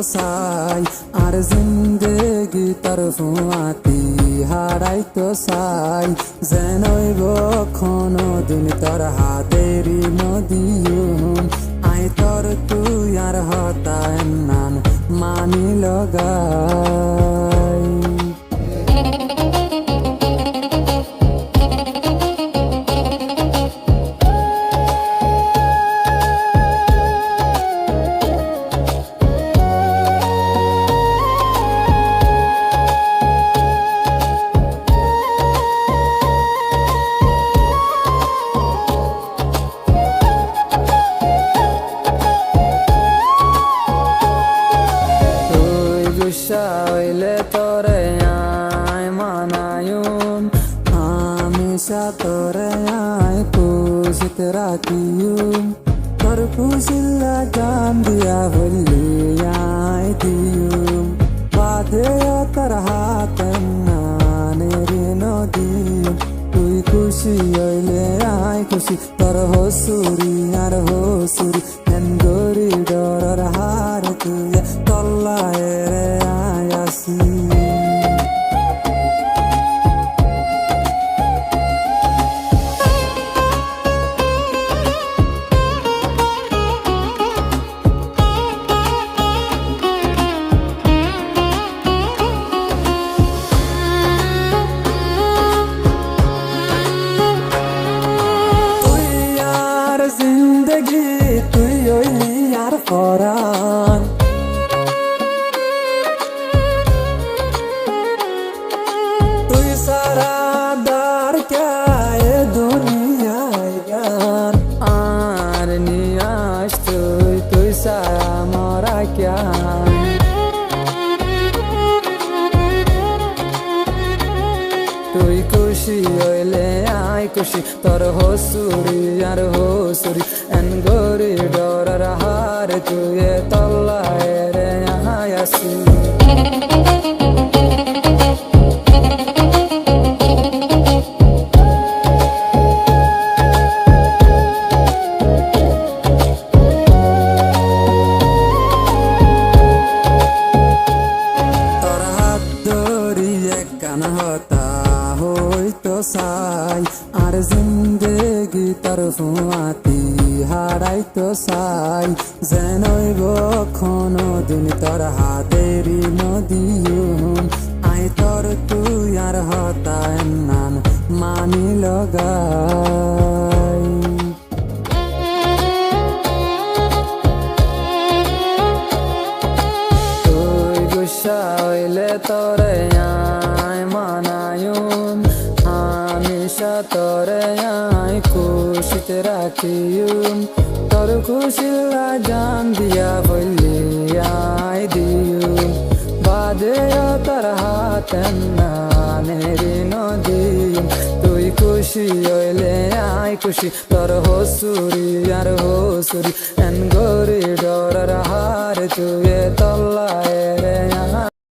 চাই আর জিন্দেগি তোর ফুয়াতি হারাইতো চাই যেনইব কোনো দিন তোর হাতেরি নদীম আই তোর তুই আর হতায় নান মানি লগাই হইলে তোরে আয় মানায়ুম হামেশা তোরে আয় খুশিত রাখিয়ুম তোর খুশিল্লা জান দিয়া হইলে আয় দিয়ুম বাদে তোর হাত নানের নদী তুই খুশি হইলে আয় খুশি তোর হসুরি আর হসুরি গরি ডর হার তুই তল্লায় রে আয়াসি জিন্দগি তুই ওই আর পরাণ তুই সারা দার কে দুনিয়ায় গান আর নিয়াস তুই সারা মরা ক্যা তুই খুশি হইলে আয় খুশি তোর হসুরি আর হসুরি এন গরি ডরার হার তুই তল্লায় রে আয়াসি তোর হাত ধরিয়ে কান হতা হইতো চাই আর জিন্দেগি তোর ফুয়াতি হারাইতো চাই যেনইব কোনো দিন তোর হাতেরি নদীম আই তোর তুই আর হতায় নান মানি লগাই তুই গুসা হইলে তোরে আয় মানায়ুম হামেশা তোরে আয় খুশিত রাখিয়ুম তোর খুশিল্লা জান দিয়া বললি আয় দিয়ুম বাদে তোর হাত নানের নদীম তুই খুশি হইলে আয় খুশি তোর হসুরি আর হসুরি এন গরি ডরার